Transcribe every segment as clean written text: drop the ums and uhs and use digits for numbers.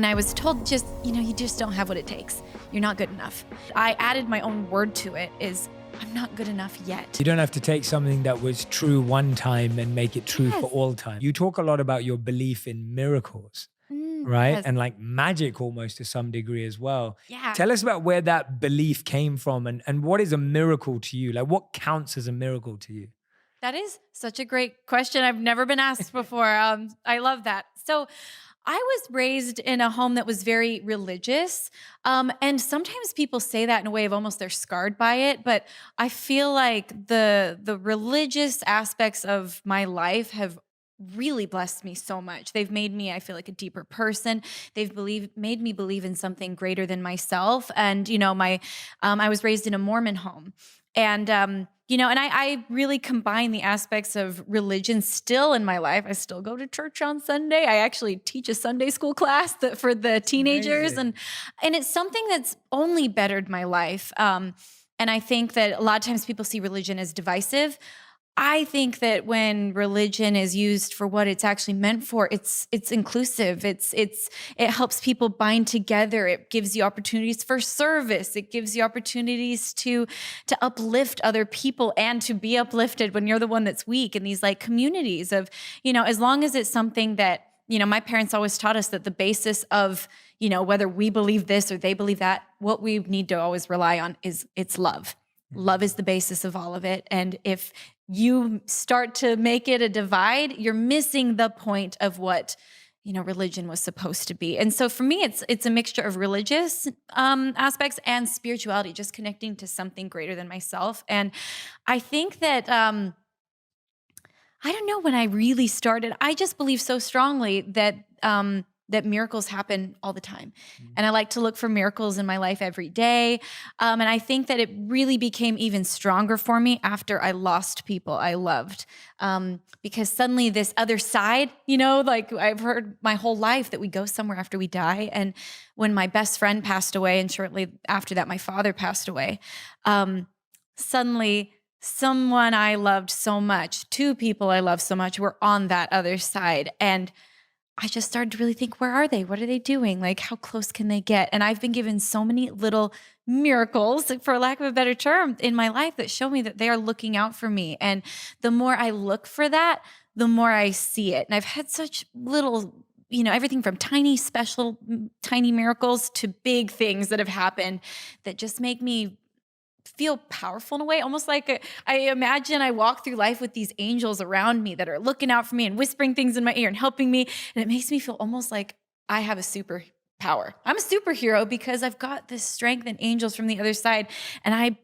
And I was told just, you just don't have what it takes. You're not good enough. I added my own word to it is, I'm not good enough yet. You don't have to take something that was true one time and make it true for all time. You talk a lot about your belief in miracles, right? Yes. And like magic almost to some degree as well. Yeah. Tell us about where that belief came from and what is a miracle to you? Like what counts as a miracle to you? That is such a great question. I've never been asked before. I love that. So I was raised in a home that was very religious. And sometimes people say that in a way of almost they're scarred by it. But I feel like the religious aspects of my life have really blessed me so much. They've made me, I feel like, a deeper person. Made me believe in something greater than myself. And, I was raised in a Mormon home. And, I really combine the aspects of religion still in my life. I still go to church on Sunday. I actually teach a Sunday school class for the teenagers. Amazing. And it's something that's only bettered my life. And I think that a lot of times people see religion as divisive. I think that when religion is used for what it's actually meant for, it's inclusive. It helps people bind together. It gives you opportunities for service. It gives you opportunities to uplift other people and to be uplifted when you're the one that's weak in these like communities of, as long as it's something that, my parents always taught us that the basis of, whether we believe this or they believe that, what we need to always rely on is it's love. Love is the basis of all of it. And if you start to make it a divide, you're missing the point of what, religion was supposed to be. And so for me, it's a mixture of religious aspects and spirituality, just connecting to something greater than myself. And I think that, I don't know when I really started, I just believe so strongly that, that miracles happen all the time. And I like to look for miracles in my life every day. And I think that it really became even stronger for me after I lost people I loved. Because suddenly this other side, like I've heard my whole life that we go somewhere after we die. And when my best friend passed away, and shortly after that, my father passed away, suddenly someone I loved so much, two people I loved so much were on that other side. And I just started to really think, where are they? What are they doing? Like, how close can they get? And I've been given so many little miracles, for lack of a better term, in my life that show me that they are looking out for me. And the more I look for that, the more I see it. And I've had such little, everything from tiny miracles to big things that have happened that just make me feel powerful in a way, almost like I imagine I walk through life with these angels around me that are looking out for me and whispering things in my ear and helping me. And it makes me feel almost like I have a superpower. I'm a superhero because I've got this strength and angels from the other side. And I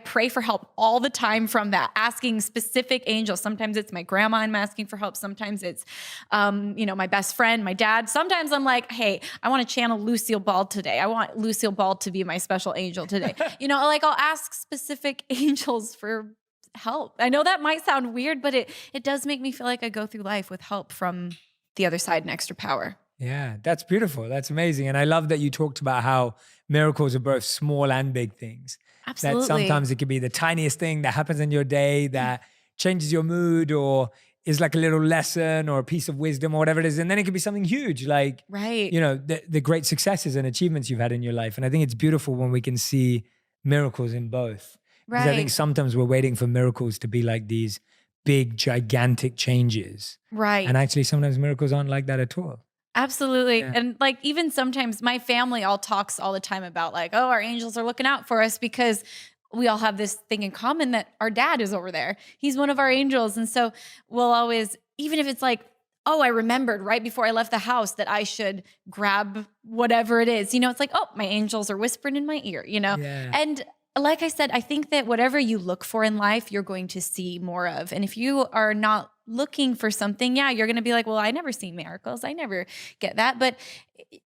pray for help all the time from that, asking specific angels. Sometimes it's my grandma I'm asking for help. Sometimes it's, my best friend, my dad. Sometimes I'm like, hey, I want to channel Lucille Ball today. I want Lucille Ball to be my special angel today. Like I'll ask specific angels for help. I know that might sound weird, but it does make me feel like I go through life with help from the other side and extra power. Yeah, that's beautiful. That's amazing. And I love that you talked about how miracles are both small and big things. Absolutely. That sometimes it could be the tiniest thing that happens in your day that changes your mood or is like a little lesson or a piece of wisdom or whatever it is. And then it could be something huge, like, right. The great successes and achievements you've had in your life. And I think it's beautiful when we can see miracles in both. Because I think sometimes we're waiting for miracles to be like these big, gigantic changes. Right. And actually sometimes miracles aren't like that at all. Absolutely. Yeah. And like even sometimes my family all talks all the time about like, oh, our angels are looking out for us because we all have this thing in common that our dad is over there. He's one of our angels. And so we'll always, even if it's like, oh, I remembered right before I left the house that I should grab whatever it is, it's like, oh, my angels are whispering in my ear, Yeah. And like I said, I think that whatever you look for in life, you're going to see more of. And if you are not looking for something, you're going to be like, well, I never see miracles. I never get that. But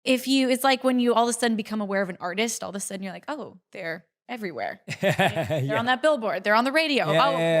it's like when you all of a sudden become aware of an artist, all of a sudden you're like, oh, they're everywhere. They're on that billboard. They're on the radio.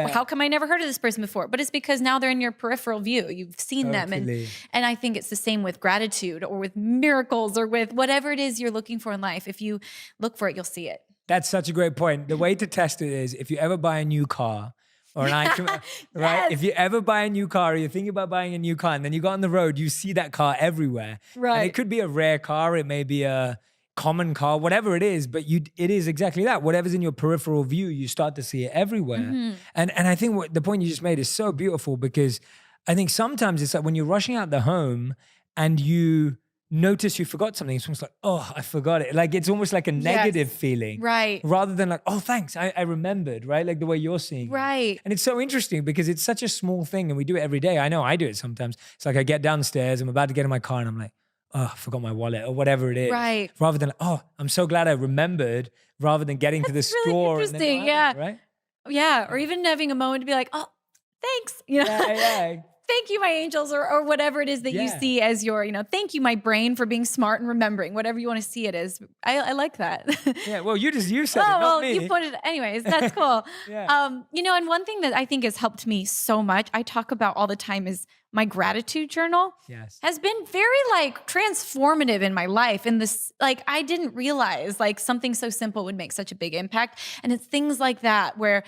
How come I never heard of this person before? But it's because now they're in your peripheral view. You've seen them. And I think it's the same with gratitude or with miracles or with whatever it is you're looking for in life. If you look for it, you'll see it. That's such a great point. The way to test it is if you ever buy a new car or an item, right? Yes. If you ever buy a new car or you're thinking about buying a new car and then you go on the road, you see that car everywhere. Right. And it could be a rare car. It may be a common car, whatever it is, but it is exactly that. Whatever's in your peripheral view, you start to see it everywhere. Mm-hmm. And I think the point you just made is so beautiful, because I think sometimes it's like when you're rushing out the home and you notice you forgot something, it's almost like, oh, I forgot it. Like it's almost like a negative feeling. Right. Rather than like, oh, thanks, I remembered, right? Like the way you're seeing it. Right. And it's so interesting because it's such a small thing and we do it every day. I know I do it sometimes. It's like I get downstairs, I'm about to get in my car and I'm like, oh, I forgot my wallet or whatever it is. Right. Rather than, oh, I'm so glad I remembered, rather than getting to the That's really store. interesting. And then, right? Yeah. Or even having a moment to be like, oh, thanks. You know, Yeah. thank you, my angels, or whatever it is that you see as your, thank you, my brain, for being smart and remembering, whatever you want to see it as. I like that. Yeah. Well, you said it, not me. You put it. Anyways, that's cool. Yeah. And one thing that I think has helped me so much, I talk about all the time, is my gratitude journal. Yes. Has been very transformative in my life. And this, I didn't realize something so simple would make such a big impact. And it's things like that where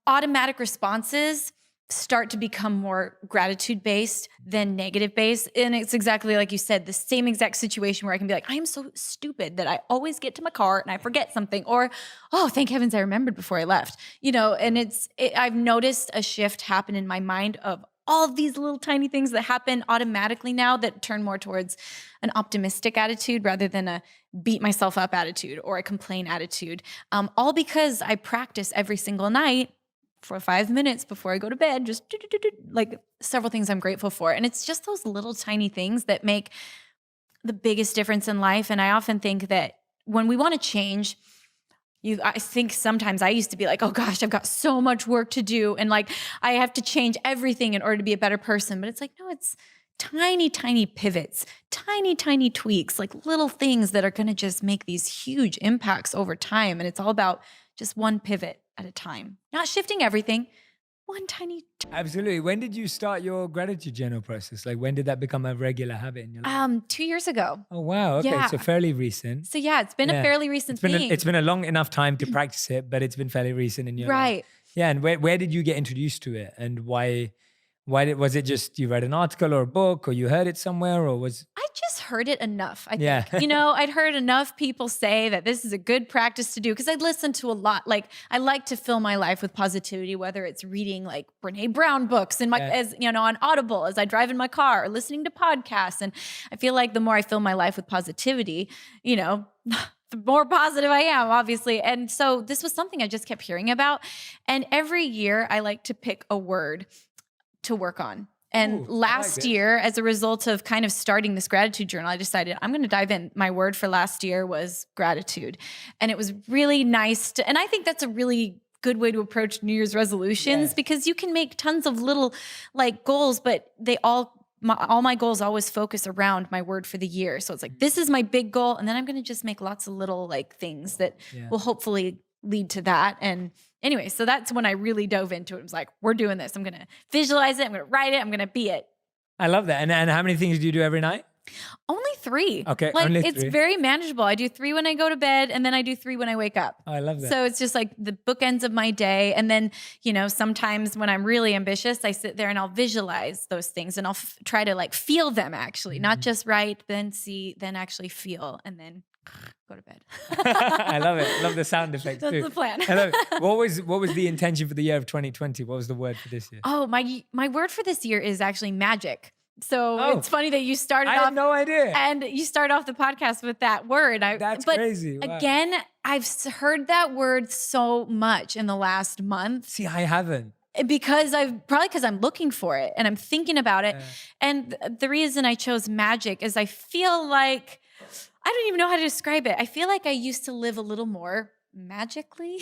automatic responses start to become more gratitude-based than negative-based. And it's exactly like you said, the same exact situation where I can be like, I am so stupid that I always get to my car and I forget something, or, oh, thank heavens I remembered before I left, and I've noticed a shift happen in my mind of all of these little tiny things that happen automatically now that turn more towards an optimistic attitude rather than a beat myself up attitude or a complain attitude. All because I practice every single night for 5 minutes before I go to bed, just several things I'm grateful for. And it's just those little tiny things that make the biggest difference in life. And I often think that when we want to change, I think sometimes I used to be like, oh gosh, I've got so much work to do. And I have to change everything in order to be a better person. But it's like, no, it's tiny, tiny pivots, tiny, tiny tweaks, little things that are going to just make these huge impacts over time. And it's all about just one pivot at a time, not shifting everything, one tiny. Absolutely. When did you start your gratitude journal process? When did that become a regular habit in your life? 2 years ago. Oh, wow. Okay. Yeah. So fairly recent. So yeah, it's been a fairly recent thing. It's been a long enough time to practice it, but it's been fairly recent in your life. Right. Yeah. And where did you get introduced to it? And was it just you read an article or a book or you heard it somewhere, or was... I just heard it enough, I think. Yeah. I'd heard enough people say that this is a good practice to do because I'd listened to a lot. I like to fill my life with positivity, whether it's reading Brene Brown books and on Audible as I drive in my car, or listening to podcasts. And I feel like the more I fill my life with positivity, the more positive I am, obviously. And so this was something I just kept hearing about. And every year I like to pick a word to work on. And last year, as a result of kind of starting this gratitude journal, I decided I'm going to dive in. My word for last year was gratitude. And it was really nice and I think that's a really good way to approach New Year's resolutions, because you can make tons of little goals, but they all my goals always focus around my word for the year. So it's this is my big goal. And then I'm going to just make lots of little things that will hopefully lead to that. And anyway, so that's when I really dove into it. It was we're doing this. I'm going to visualize it. I'm going to write it. I'm going to be it. I love that. And how many things do you do every night? Only 3. Okay. Only 3. It's very manageable. I do 3 when I go to bed, and then I do 3 when I wake up. Oh, I love that. So it's just the bookends of my day. And then, sometimes when I'm really ambitious, I sit there and I'll visualize those things and I'll try to feel them actually, not just write, then see, then actually feel, and then go to bed. I love it. I love the sound effects too. That's the plan. I love it. What was the intention for the year of 2020? What was the word for this year? Oh, my word for this year is actually magic. So it's funny that you started off. I had no idea. And you start off the podcast with that word. That's crazy. Wow. Again, I've heard that word so much in the last month. See, I haven't. Because I'm looking for it and I'm thinking about it. And the reason I chose magic is I feel like, I don't even know how to describe it. I feel like I used to live a little more magically,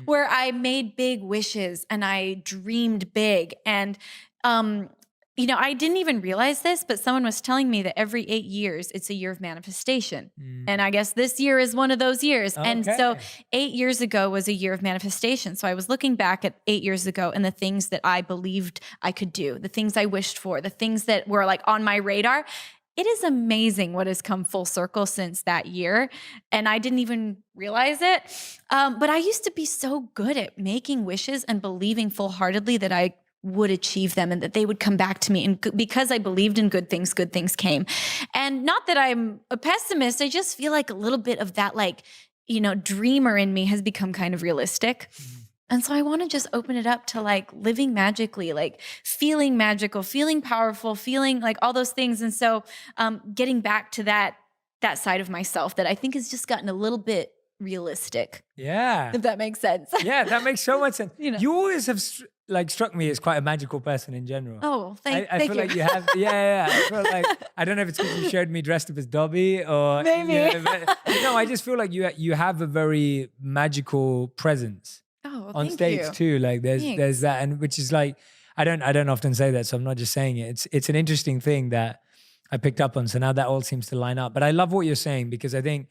where I made big wishes and I dreamed big. And, I didn't even realize this, but someone was telling me that every 8 years, it's a year of manifestation. And I guess this year is one of those years. Okay. And so 8 years ago was a year of manifestation. So I was looking back at 8 years ago and the things that I believed I could do, the things I wished for, the things that were on my radar. it is amazing what has come full circle since that year. And I didn't even realize it. But I used to be so good at making wishes and believing full-heartedly that I would achieve them and that they would come back to me. And because I believed in good things came. And not that I'm a pessimist, I just feel like a little bit of that, like, dreamer in me has become kind of realistic. And so I want to just open it up to like living magically, like feeling magical, feeling powerful, feeling like all those things. And so getting back to that side of myself that I think has just gotten a little bit realistic. Yeah. If that makes sense. Yeah, that makes so much sense. You always have struck me as quite a magical person in general. Oh, thank I you. feel like you have, yeah. I feel like, I don't know if it's because you showed me dressed up as Dobby or. Maybe. No, I just feel like you have a very magical presence. Oh, on stage too. Like there's that, and which is like, I don't often say that, so I'm not just saying it. It's an interesting thing that I picked up on. So now that all seems to line up. But I love what you're saying, because I think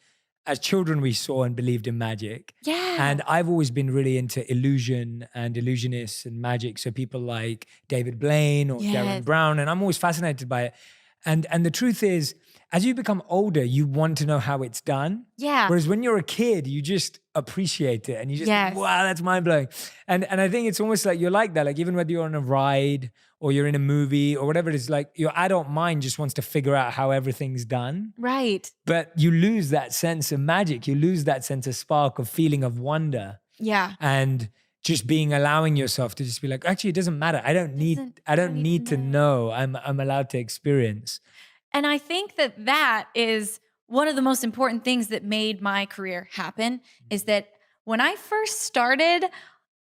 as children we saw and believed in magic. Yeah. And I've always been really into illusion and illusionists and magic. So people like David Blaine or Darren Brown, and I'm always fascinated by it. And the truth is, as you become older, you want to know how it's done. Yeah. Whereas when you're a kid, you just appreciate it and you just think, wow, that's mind blowing. And I think it's almost like you're like that. Like even whether you're on a ride or you're in a movie or whatever it is, like your adult mind just wants to figure out how everything's done. Right. But you lose that sense of magic. You lose that sense of spark, of feeling of wonder. Yeah. And just allowing yourself to just be like, actually, it doesn't matter. I don't need to know. I'm allowed to experience. And I think that is one of the most important things that made my career happen, is that when I first started,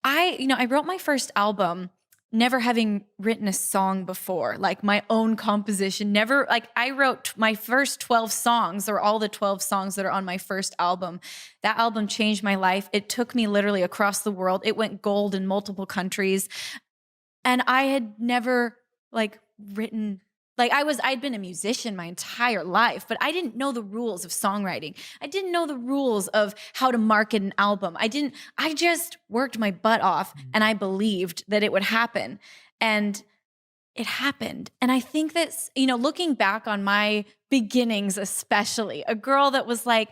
I wrote my first album never having written a song before, like my own composition, never, like I wrote my first 12 songs, or all the 12 songs that are on my first album. That album changed my life. It took me literally across the world. It went gold in multiple countries. And I had never written, I'd been a musician my entire life, but I didn't know the rules of songwriting. I didn't know the rules of how to market an album. I just worked my butt off and I believed that it would happen. And it happened. And I think that's, looking back on my beginnings, especially, a girl that was like,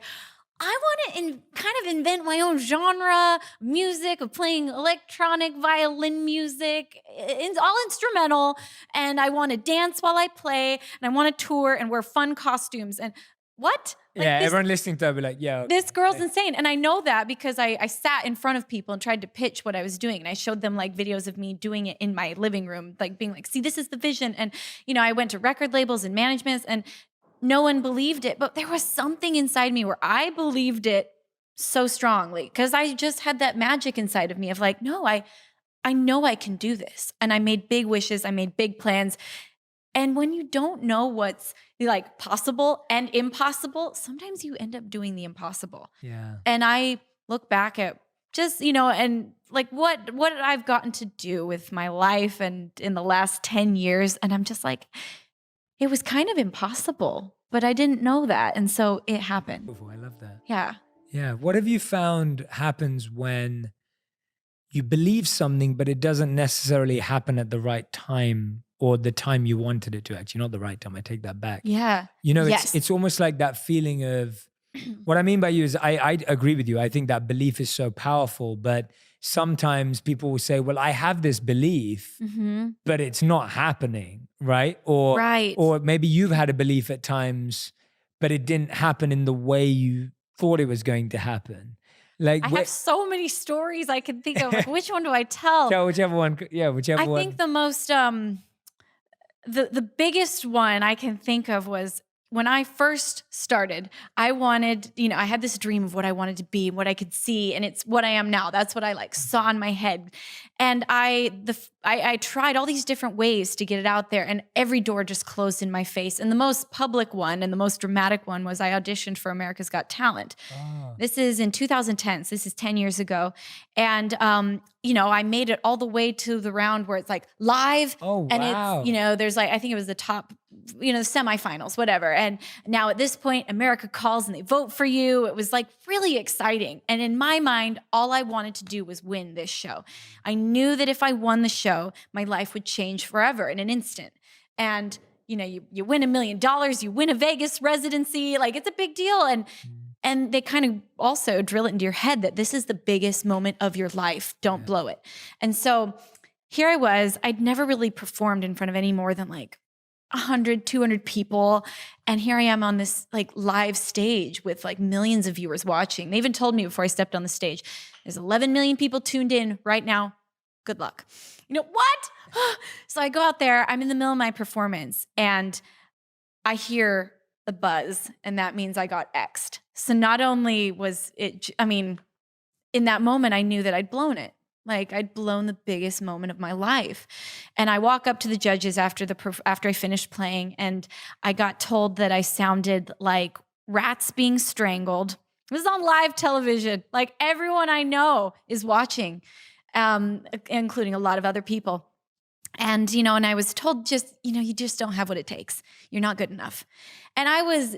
I want to kind of invent my own genre of music, of playing electronic violin music. It's all instrumental. And I want to dance while I play. And I want to tour and wear fun costumes. And what? Everyone listening to her be like, yeah. This girl's insane. And I know that because I sat in front of people and tried to pitch what I was doing. And I showed them videos of me doing it in my living room, being like, see, this is the vision. And, I went to record labels and managements, and no one believed it, but there was something inside me where I believed it so strongly, because I just had that magic inside of me of no, I know I can do this. And I made big wishes. I made big plans. And when you don't know what's possible and impossible, sometimes you end up doing the impossible. Yeah. And I look back at just, and what I've gotten to do with my life and in the last 10 years. And I'm just like, it was kind of impossible, but I didn't know that. And so it happened. I love that. Yeah. Yeah. What have you found happens when you believe something, but it doesn't necessarily happen at the right time, or the time you wanted it to? Actually, not the right time. I take that back. Yeah. It's almost like that feeling of, what I mean by you is I agree with you. I think that belief is so powerful, but sometimes people will say, well, I have this belief, but it's not happening, right? Or maybe you've had a belief at times, but it didn't happen in the way you thought it was going to happen. I have so many stories I can think of. Which one do I tell? Tell whichever one. Yeah, whichever one. I think the most, the biggest one I can think of was when I first started. I wanted, I had this dream of what I wanted to be and what I could see, and it's what I am now. That's what I saw in my head. And I tried all these different ways to get it out there, and every door just closed in my face. And the most public one and the most dramatic one was I auditioned for America's Got Talent. Oh. This is in 2010. So this is 10 years ago. And, I made it all the way to the round where it's live. Oh, wow. And it's, there's I think it was the top, the semifinals, whatever. And now at this point, America calls and they vote for you. It was really exciting. And in my mind, all I wanted to do was win this show. I knew that if I won the show, my life would change forever in an instant. And, you win $1 million, you win a Vegas residency, like it's a big deal. And they kind of also drill it into your head that this is the biggest moment of your life. Don't blow it. And so here I was, I'd never really performed in front of any more than like 100, 200 people. And here I am on this like live stage with like millions of viewers watching. They even told me before I stepped on the stage, there's 11 million people tuned in right now. Good luck. What? So I go out there, I'm in the middle of my performance and I hear the buzz, and that means I got X'd. So not only was it, in that moment, I knew that I'd blown it. Like I'd blown the biggest moment of my life. And I walk up to the judges after I finished playing, and I got told that I sounded like rats being strangled. It was on live television. Like everyone I know is watching, including a lot of other people. And, and I was told you just don't have what it takes. You're not good enough. And I was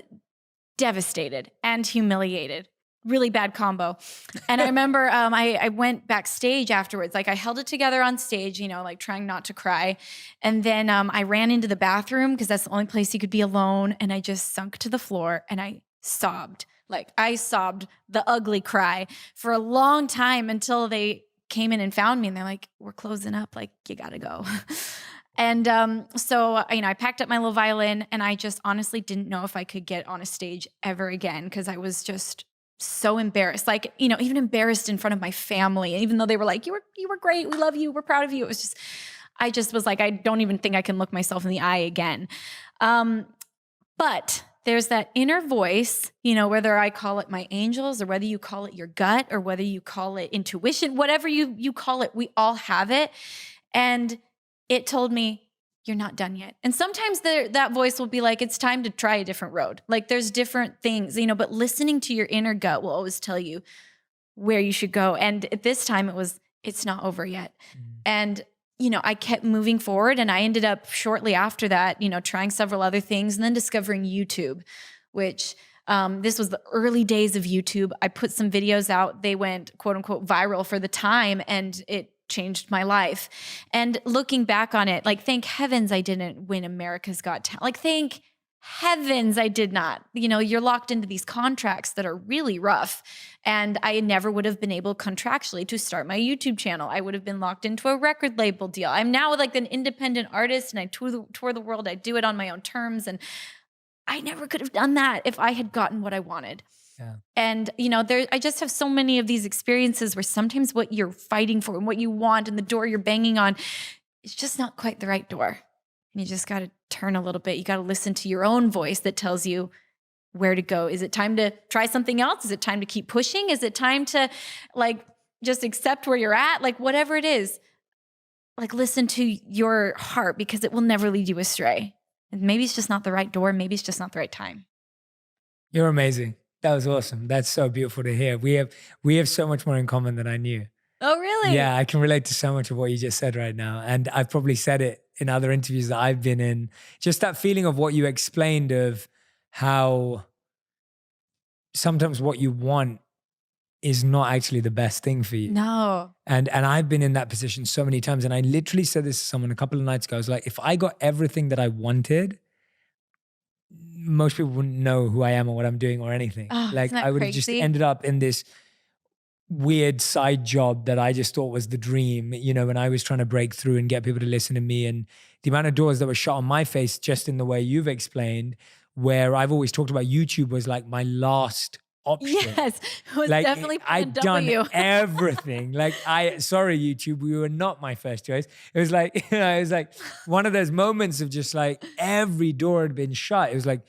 devastated and humiliated. Really bad combo. And I remember I went backstage afterwards. Like I held it together on stage, like trying not to cry. And then I ran into the bathroom because that's the only place you could be alone. And I just sunk to the floor and I sobbed. Like I sobbed the ugly cry for a long time until they came in and found me and they're like, we're closing up. Like you got to go. And so, I packed up my little violin and I just honestly didn't know if I could get on a stage ever again because I was just so embarrassed, like, even embarrassed in front of my family. Even though they were like, you were great. We love you. We're proud of you. It was just, I just was like, I don't even think I can look myself in the eye again. But there's that inner voice, whether I call it my angels or whether you call it your gut or whether you call it intuition, whatever you call it, we all have it. And it told me, you're not done yet. And sometimes that voice will be like, it's time to try a different road. Like there's different things, but listening to your inner gut will always tell you where you should go. And at this time it's not over yet. And, I kept moving forward and I ended up shortly after that, trying several other things and then discovering YouTube, which this was the early days of YouTube. I put some videos out. They went quote unquote viral for the time and it changed my life. And looking back on it, like, thank heavens I didn't win America's Got Talent. Like, thank heavens I did not. You're locked into these contracts that are really rough. And I never would have been able contractually to start my YouTube channel. I would have been locked into a record label deal. I'm now like an independent artist and I tour the world. I do it on my own terms. And I never could have done that if I had gotten what I wanted. Yeah. And, I just have so many of these experiences where sometimes what you're fighting for and what you want and the door you're banging on, it's just not quite the right door. And you just got to turn a little bit. You got to listen to your own voice that tells you where to go. Is it time to try something else? Is it time to keep pushing? Is it time to just accept where you're at? Like whatever it is, listen to your heart because it will never lead you astray. And maybe it's just not the right door. Maybe it's just not the right time. You're amazing. That was awesome. That's so beautiful to hear. We have so much more in common than I knew. Oh, really? Yeah, I can relate to so much of what you just said right now. And I've probably said it in other interviews that I've been in. Just that feeling of what you explained of how sometimes what you want is not actually the best thing for you. No. And I've been in that position so many times. And I literally said this to someone a couple of nights ago. I was like, if I got everything that I wanted, most people wouldn't know who I am or what I'm doing or anything. Oh, I would have just ended up in this weird side job that I just thought was the dream, when I was trying to break through and get people to listen to me. And the amount of doors that were shut on my face just in the way you've explained, where I've always talked about YouTube was like my last option. Yes, it was definitely I'd done everything. Sorry, YouTube, we were not my first choice. It was like, it was like one of those moments of just like every door had been shut. It was like,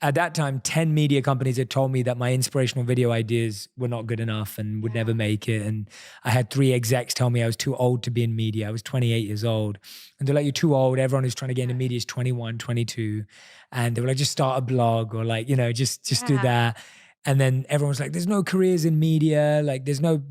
at that time, 10 media companies had told me that my inspirational video ideas were not good enough and would never make it. And I had 3 execs tell me I was too old to be in media. I was 28 years old. And they're like, you're too old. Everyone who's trying to get into media is 21, 22. And they were like, just start a blog or just do that. And then everyone was like, there's no careers in media. Like there's no,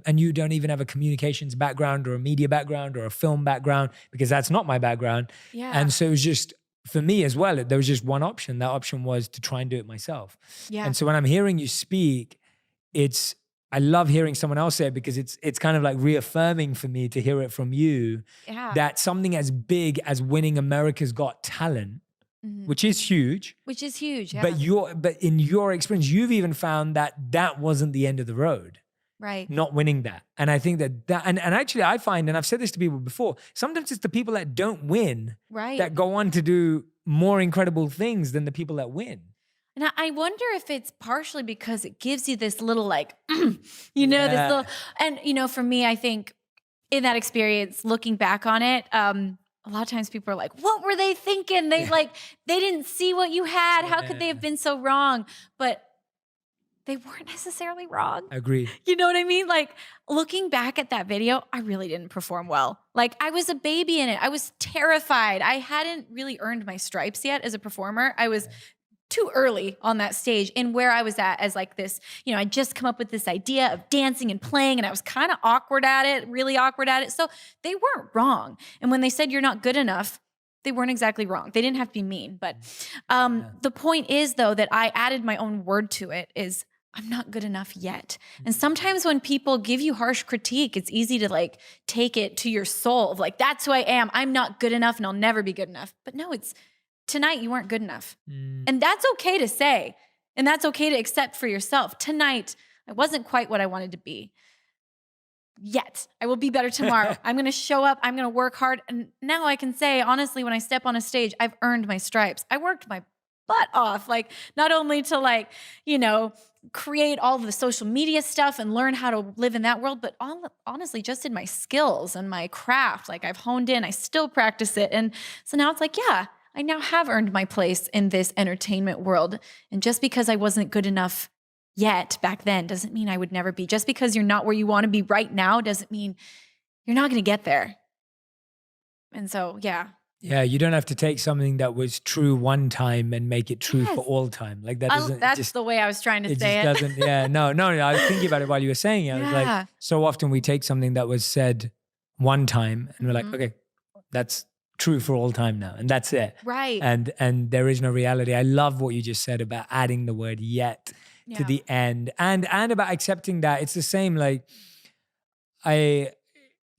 and you don't even have a communications background or a media background or a film background because that's not my background. Yeah. And so it was just, for me as well, there was just one option. That option was to try and do it myself. Yeah. And so when I'm hearing you speak, it's I love hearing someone else say it because it's kind of like reaffirming for me to hear it from you that something as big as winning America's Got Talent, which is huge. Which is huge, yeah. But in your experience, you've even found that wasn't the end of the road. Right. Not winning that. And I think that and actually I find, and I've said this to people before, sometimes it's the people that don't win that go on to do more incredible things than the people that win. And I wonder if it's partially because it gives you this little like, this little, and for me, I think in that experience, looking back on it, a lot of times people are like, what were they thinking? They they didn't see what you had. How could they have been so wrong? But they weren't necessarily wrong. Agreed. You know what I mean? Like looking back at that video, I really didn't perform well. Like I was a baby in it. I was terrified. I hadn't really earned my stripes yet as a performer. I was too early on that stage and where I was at as like this, I just come up with this idea of dancing and playing and I was kind of awkward at it, really awkward at it. So they weren't wrong. And when they said you're not good enough, they weren't exactly wrong. They didn't have to be mean. But the point is though, that I added my own word to it is I'm not good enough yet. And sometimes when people give you harsh critique, it's easy to like take it to your soul of like, that's who I am. I'm not good enough and I'll never be good enough. But no, it's tonight you weren't good enough. And that's okay to say. And that's okay to accept for yourself. Tonight, I wasn't quite what I wanted to be. Yet. I will be better tomorrow. I'm going to show up. I'm going to work hard. And now I can say, honestly, when I step on a stage, I've earned my stripes. I worked my butt off. Like not only to create all of the social media stuff and learn how to live in that world, but honestly, just in my skills and my craft, like I've honed in, I still practice it. And so now it's like, yeah, I now have earned my place in this entertainment world. And just because I wasn't good enough yet back then doesn't mean I would never be. Just because you're not where you want to be right now doesn't mean you're not going to get there. And so, yeah. Yeah, you don't have to take something that was true one time and make it true for all time. Like that doesn't. That's the way I was trying to say it. Doesn't. Yeah, no. I was thinking about it while you were saying it. I was like, so often we take something that was said one time and we're like, okay, that's true for all time now, and that's it. Right. And there is no reality. I love what you just said about adding the word yet to the end, and about accepting that it's the same. Like, do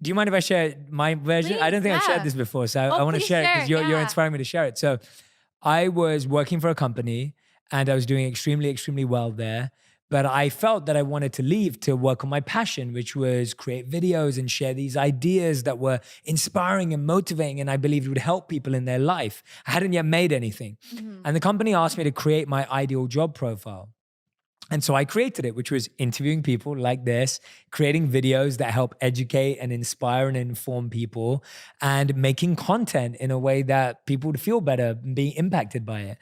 you mind if I share my version? Please, I don't think I've shared this before, so I want to share it because you're inspiring me to share it. So I was working for a company and I was doing extremely, extremely well there. But I felt that I wanted to leave to work on my passion, which was create videos and share these ideas that were inspiring and motivating, and I believed would help people in their life. I hadn't yet made anything. And the company asked me to create my ideal job profile. And so I created it, which was interviewing people like this, creating videos that help educate and inspire and inform people, and making content in a way that people would feel better and be impacted by it.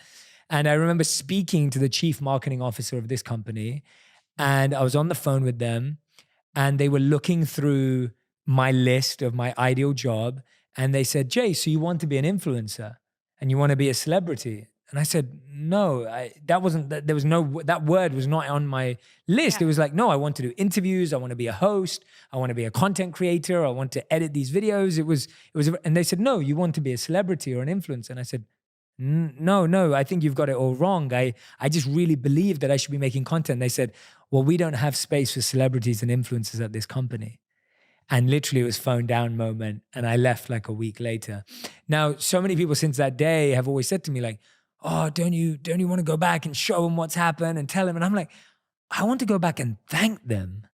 And I remember speaking to the chief marketing officer of this company, and I was on the phone with them, and they were looking through my list of my ideal job, and they said, Jay, so you want to be an influencer and you want to be a celebrity? And I said, no, that word was not on my list. It was like, no, I want to do interviews. I want to be a host. I want to be a content creator. I want to edit these videos. And they said, no, you want to be a celebrity or an influencer. And I said, no, I think you've got it all wrong. I just really believe that I should be making content. They said, well, we don't have space for celebrities and influencers at this company. And literally it was phone down moment. And I left like a week later. Now, so many people since that day have always said to me like, oh, don't you want to go back and show them what's happened and tell them? And I'm like, I want to go back and thank them.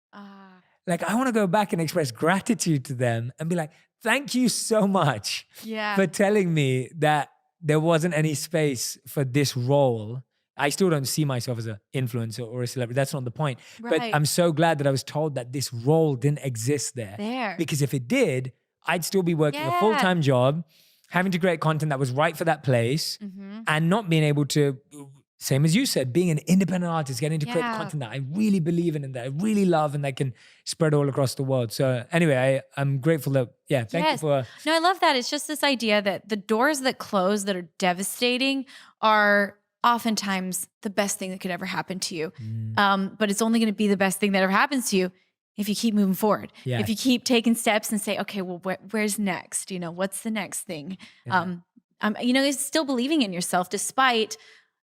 Like, I want to go back and express gratitude to them and be like, thank you so much for telling me that there wasn't any space for this role. I still don't see myself as an influencer or a celebrity. That's not the point. Right. But I'm so glad that I was told that this role didn't exist there. Because if it did, I'd still be working a full-time job, having to create content that was right for that place, and not being able to, same as you said, being an independent artist, getting to create content that I really believe in and that I really love and that can spread all across the world. So anyway, I'm grateful that, thank you for... No, I love that. It's just this idea that the doors that close that are devastating are oftentimes the best thing that could ever happen to you. But it's only going to be the best thing that ever happens to you if you keep moving forward. If you keep taking steps and say, okay, well, where's next? What's the next thing? It's still believing in yourself despite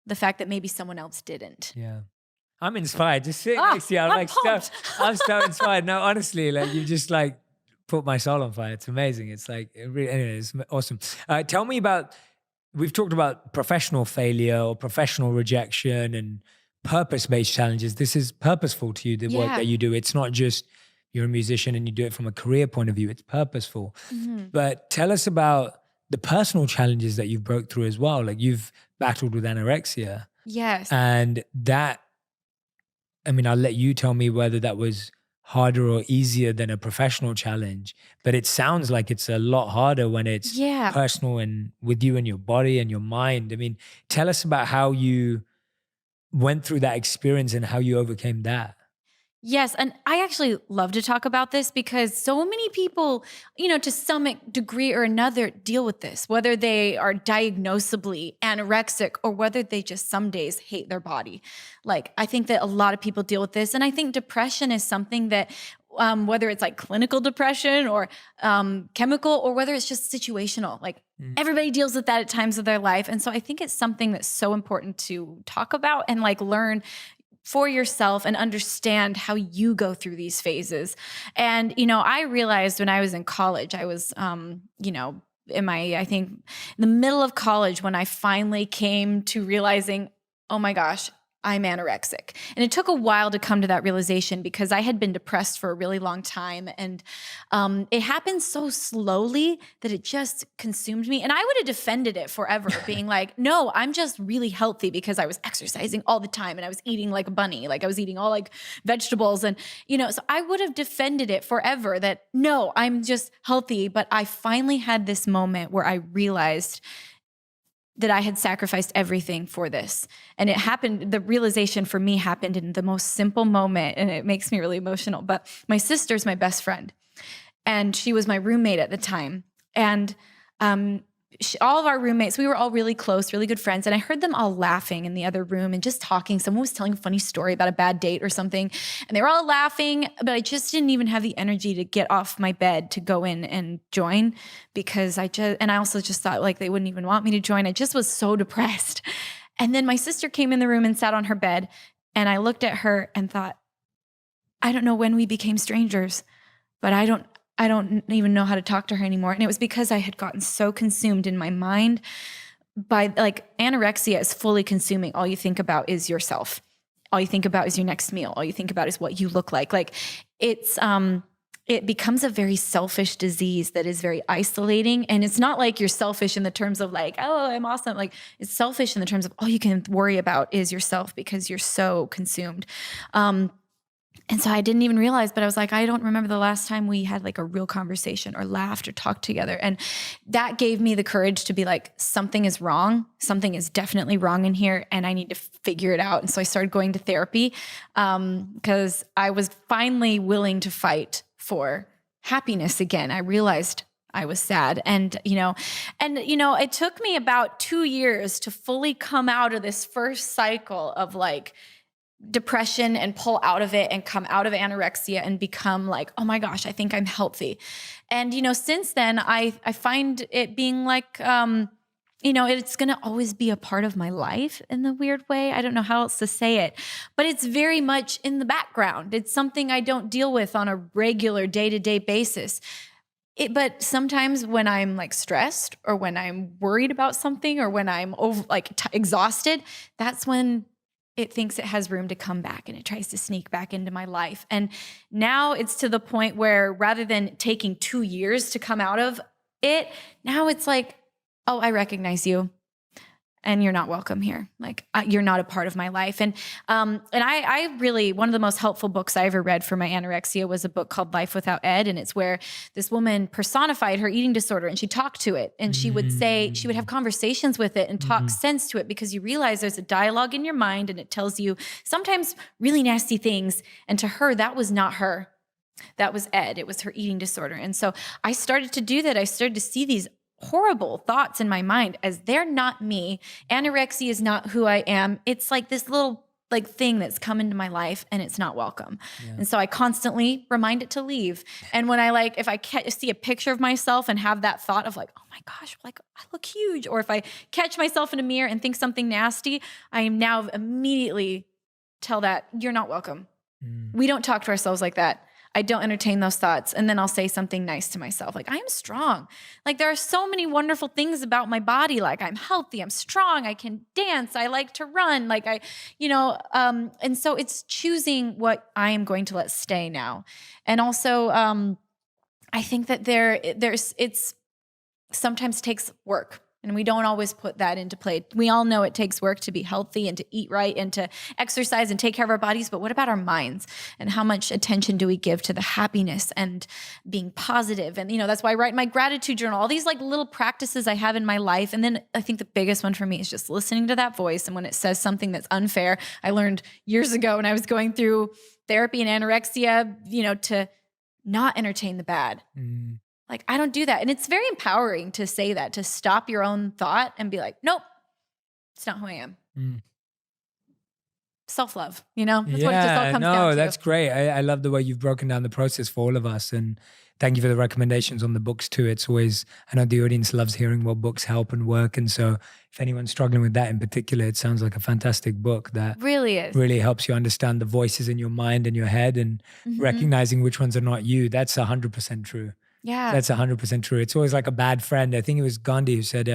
the fact that maybe someone else didn't. Yeah. I'm inspired. Just sitting next to you, I'm so inspired. No, honestly, like you just like put my soul on fire. It's amazing. It's like, anyway, it's awesome. Tell me about, we've talked about professional failure or professional rejection and purpose-based challenges. This is purposeful to you, the work that you do. It's not just you're a musician and you do it from a career point of view. It's purposeful. But tell us about the personal challenges that you've broke through as well. Like you've battled with anorexia. Yes. And that, I mean, I'll let you tell me whether that was harder or easier than a professional challenge, but it sounds like it's a lot harder when it's personal and with you and your body and your mind. I mean, tell us about how you went through that experience and how you overcame that. Yes. And I actually love to talk about this because so many people, you know, to some degree or another deal with this, whether they are diagnosably anorexic or whether they just some days hate their body. Like, I think that a lot of people deal with this. And I think depression is something that, whether it's like clinical depression or chemical, or whether it's just situational, like everybody deals with that at times of their life. And so I think it's something that's so important to talk about and like learn for yourself and understand how you go through these phases. And, you know, I realized when I was in college, I was, you know, I think in the middle of college when I finally came to realizing, oh my gosh, I'm anorexic. And it took a while to come to that realization because I had been depressed for a really long time. And it happened so slowly that it just consumed me. And I would have defended it forever, being like, no, I'm just really healthy because I was exercising all the time and I was eating like a bunny. Like I was eating all like vegetables. And, you know, so I would have defended it forever that no, I'm just healthy. But I finally had this moment where I realized that I had sacrificed everything for this. And it happened, the realization for me happened in the most simple moment, and it makes me really emotional. But my sister's my best friend, and she was my roommate at the time. And all of our roommates, we were all really close, really good friends. And I heard them all laughing in the other room and just talking. Someone was telling a funny story about a bad date or something. And they were all laughing, but I just didn't even have the energy to get off my bed to go in and join because I also just thought like they wouldn't even want me to join. I just was so depressed. And then my sister came in the room and sat on her bed. And I looked at her and thought, I don't know when we became strangers, but I don't even know how to talk to her anymore. And it was because I had gotten so consumed in my mind by like anorexia is fully consuming. All you think about is yourself. All you think about is your next meal. All you think about is what you look like. Like it's, it becomes a very selfish disease that is very isolating. And it's not like you're selfish in the terms of like, oh, I'm awesome. Like it's selfish in the terms of all you can worry about is yourself because you're so consumed. And so I didn't even realize, but I was like, I don't remember the last time we had like a real conversation or laughed or talked together. And that gave me the courage to be like, something is wrong. Something is definitely wrong in here and I need to figure it out. And so I started going to therapy because I was finally willing to fight for happiness again. I realized I was sad. And it took me about 2 years to fully come out of this first cycle of like, depression and pull out of it and come out of anorexia and become like, oh my gosh, I think I'm healthy. And, you know, since then I find it being like, it's going to always be a part of my life in the weird way. I don't know how else to say it, but it's very much in the background. It's something I don't deal with on a regular day-to-day basis. But sometimes when I'm like stressed or when I'm worried about something or when I'm exhausted, that's when it thinks it has room to come back and it tries to sneak back into my life. And now it's to the point where rather than taking 2 years to come out of it, now it's like, oh, I recognize you and you're not welcome here. Like you're not a part of my life. And I really, one of the most helpful books I ever read for my anorexia was a book called Life Without Ed. And it's where this woman personified her eating disorder and she talked to it. And she would say, she would have conversations with it and talk sense to it because you realize there's a dialogue in your mind and it tells you sometimes really nasty things. And to her, that was not her. That was Ed. It was her eating disorder. And so I started to do that. I started to see these horrible thoughts in my mind as they're not me. Anorexia is not who I am. It's like this little like thing that's come into my life and it's not welcome. Yeah. And so I constantly remind it to leave. And when I if I see a picture of myself and have that thought of like, oh my gosh, like I look huge. Or if I catch myself in a mirror and think something nasty, I am now immediately tell that you're not welcome. We don't talk to ourselves like that. I don't entertain those thoughts. And then I'll say something nice to myself. Like, I am strong. Like, there are so many wonderful things about my body. Like, I'm healthy, I'm strong, I can dance, I like to run. Like, and so it's choosing what I am going to let stay now. And also, I think that it's sometimes takes work. And we don't always put that into play. We all know it takes work to be healthy and to eat right and to exercise and take care of our bodies. But what about our minds? And how much attention do we give to the happiness and being positive? And, that's why I write my gratitude journal, all these like little practices I have in my life. And then I think the biggest one for me is just listening to that voice. And when it says something that's unfair, I learned years ago when I was going through therapy and anorexia, to not entertain the bad. Like, I don't do that. And it's very empowering to say that, to stop your own thought and be like, nope, it's not who I am. Self-love, that's what it just all comes down to. That's great. I love the way you've broken down the process for all of us. And thank you for the recommendations on the books too. It's always, I know the audience loves hearing what books help and work. And so if anyone's struggling with that in particular, it sounds like a fantastic book that really is. Really helps you understand the voices in your mind and your head and recognizing which ones are not you. That's 100% true. Yeah. That's 100% true. It's always like a bad friend. I think it was Gandhi who said,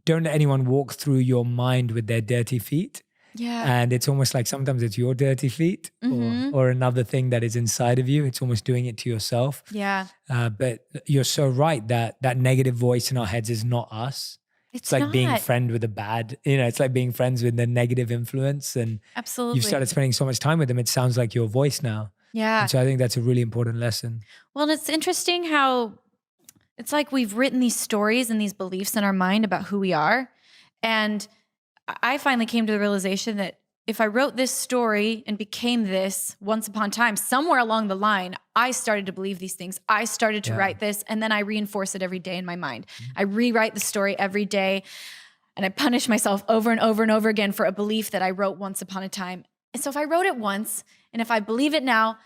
don't let anyone walk through your mind with their dirty feet. Yeah. And it's almost like sometimes it's your dirty feet or another thing that is inside of you. It's almost doing it to yourself. Yeah. But you're so right that negative voice in our heads is not us. It's like being friend with a bad, it's like being friends with the negative influence. And absolutely, you've started spending so much time with them. It sounds like your voice now. Yeah. And so I think that's a really important lesson. Well, and it's interesting how it's like we've written these stories and these beliefs in our mind about who we are. And I finally came to the realization that if I wrote this story and became this once upon a time, somewhere along the line, I started to believe these things. I started to write this, and then I reinforce it every day in my mind. I rewrite the story every day, and I punish myself over and over and over again for a belief that I wrote once upon a time. And so if I wrote it once, and if I believe it now,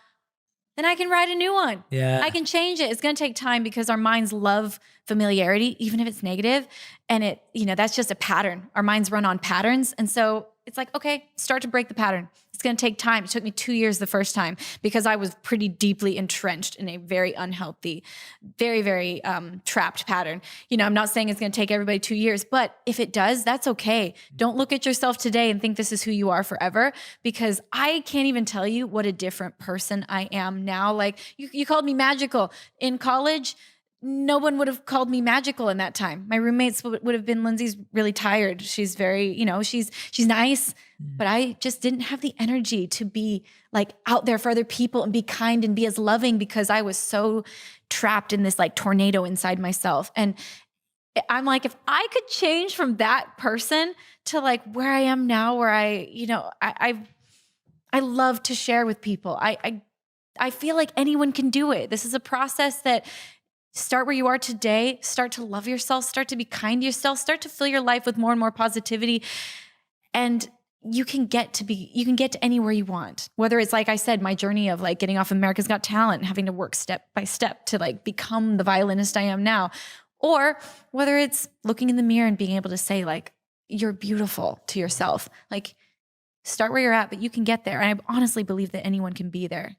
then I can write a new one. Yeah. I can change it. It's going to take time because our minds love familiarity, even if it's negative. And that's just a pattern. Our minds run on patterns. And so it's like, okay, start to break the pattern. It's going to take time. It took me 2 years the first time because I was pretty deeply entrenched in a very unhealthy, very, very trapped pattern. I'm not saying it's going to take everybody 2 years, but if it does, that's okay. Don't look at yourself today and think this is who you are forever, because I can't even tell you what a different person I am now. Like you called me magical in college. No one would have called me magical in that time. My roommates would have been, Lindsey's really tired. She's very, she's nice, but I just didn't have the energy to be like out there for other people and be kind and be as loving because I was so trapped in this like tornado inside myself. And I'm like, if I could change from that person to like where I am now, where I love to share with people. I feel like anyone can do it. This is a process that start where you are today, start to love yourself, start to be kind to yourself, start to fill your life with more and more positivity. And you can get to anywhere you want. Whether it's, like I said, my journey of like getting off America's Got Talent and having to work step by step to like become the violinist I am now, or whether it's looking in the mirror and being able to say like, you're beautiful to yourself. Like, start where you're at, but you can get there. And I honestly believe that anyone can be there.